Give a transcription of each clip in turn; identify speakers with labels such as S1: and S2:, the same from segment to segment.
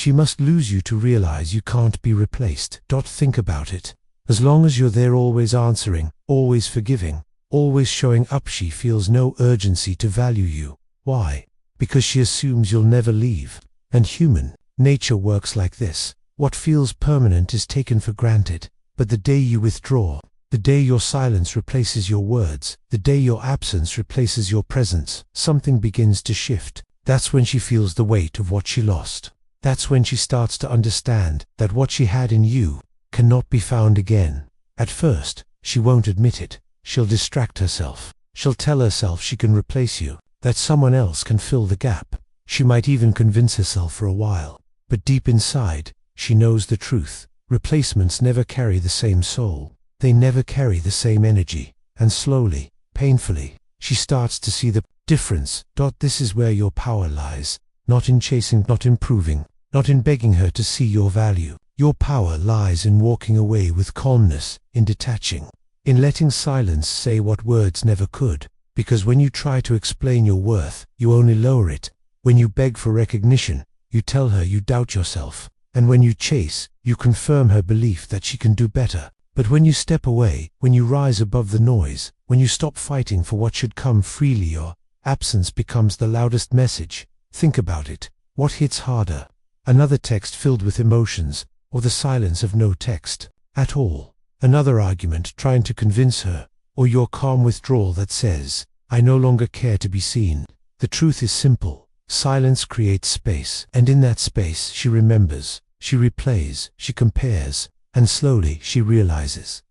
S1: she must lose you to realize you can't be replaced. Think about it. As long as you're there, always answering, always forgiving, always showing up, she feels no urgency to value you. Why? Because she assumes you'll never leave. And human nature works like this. What feels permanent is taken for granted. But the day you withdraw, the day your silence replaces your words, the day your absence replaces your presence, something begins to shift. That's when she feels the weight of what she lost. That's when she starts to understand that what she had in you cannot be found again. At first, she won't admit it. She'll distract herself. She'll tell herself she can replace you, that someone else can fill the gap. She might even convince herself for a while. But deep inside, she knows the truth. Replacements never carry the same soul. They never carry the same energy. And slowly, painfully, she starts to see the difference. This is where your power lies. Not in chasing, not in proving, not in begging her to see your value. Your power lies in walking away with calmness, in detaching, in letting silence say what words never could. Because when you try to explain your worth, you only lower it. When you beg for recognition, you tell her you doubt yourself. And when you chase, you confirm her belief that she can do better. But when you step away, when you rise above the noise, when you stop fighting for what should come freely, your absence becomes the loudest message. Think about it. What hits harder? Another text filled with emotions, or the silence of no text at all? Another argument trying to convince her, or your calm withdrawal that says, I no longer care to be seen? The truth is simple. Silence creates space, and in that space she remembers, she replays, she compares, and slowly she realizes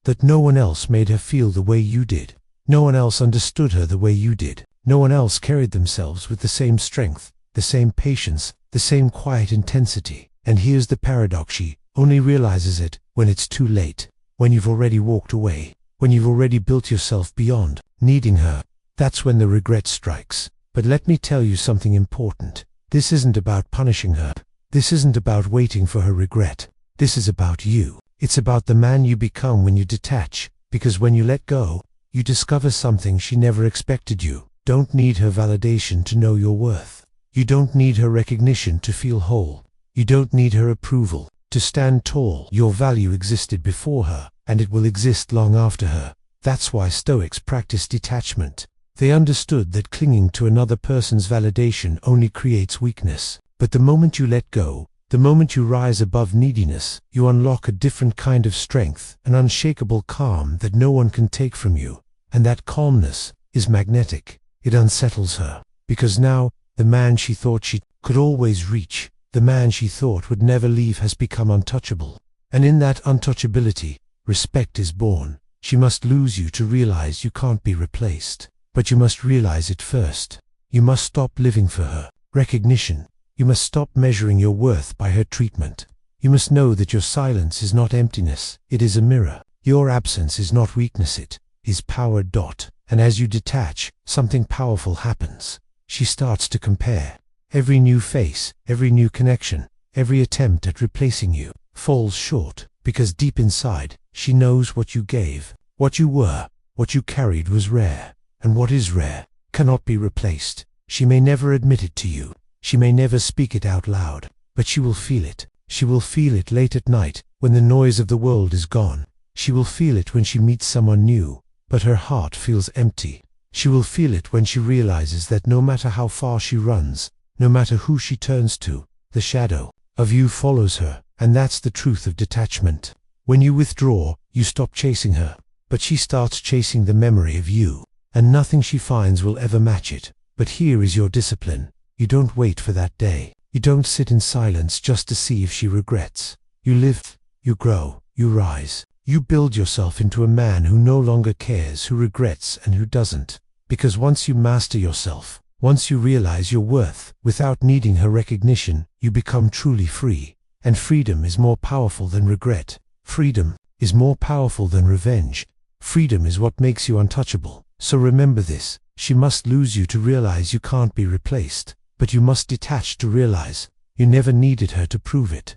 S1: that no one else made her feel the way you did. No one else understood her the way you did. No one else carried themselves with the same strength, the same patience, the same quiet intensity. And here's the paradox: she only realizes it when it's too late, when you've already walked away, when you've already built yourself beyond needing her. That's when the regret strikes. But let me tell you something important. This isn't about punishing her. This isn't about waiting for her regret. This is about you. It's about the man you become when you detach, because when you let go, you discover something she never expected. You don't need her validation to know your worth. You don't need her recognition to feel whole. You don't need her approval to stand tall. Your value existed before her, and it will exist long after her. That's why Stoics practiced detachment. They understood that clinging to another person's validation only creates weakness. But the moment you let go, the moment you rise above neediness, you unlock a different kind of strength, an unshakable calm that no one can take from you. And that calmness is magnetic. It unsettles her, because now the man she thought she could always reach, the man she thought would never leave, has become untouchable. And in that untouchability, respect is born. She must lose you to realize you can't be replaced. But you must realize it first. You must stop living for her recognition. You must stop measuring your worth by her treatment. You must know that your silence is not emptiness, it is a mirror. Your absence is not weakness, it is power. And as you detach, something powerful happens. She starts to compare. Every new face, every new connection, every attempt at replacing you falls short, because deep inside, she knows what you gave, what you were, what you carried was rare. And what is rare cannot be replaced. She may never admit it to you. She may never speak it out loud, but she will feel it. She will feel it late at night, when the noise of the world is gone. She will feel it when she meets someone new, but her heart feels empty. She will feel it when she realizes that no matter how far she runs, no matter who she turns to, the shadow of you follows her. And that's the truth of detachment. When you withdraw, you stop chasing her, but she starts chasing the memory of you. And nothing she finds will ever match it. But here is your discipline. You don't wait for that day. You don't sit in silence just to see if she regrets. You live, you grow, you rise. You build yourself into a man who no longer cares, who regrets, and who doesn't. Because once you master yourself, once you realize your worth, without needing her recognition, you become truly free. And freedom is more powerful than regret. Freedom is more powerful than revenge. Freedom is what makes you untouchable. So remember this. She must lose you to realize you can't be replaced. But you must detach to realize you never needed her to prove it.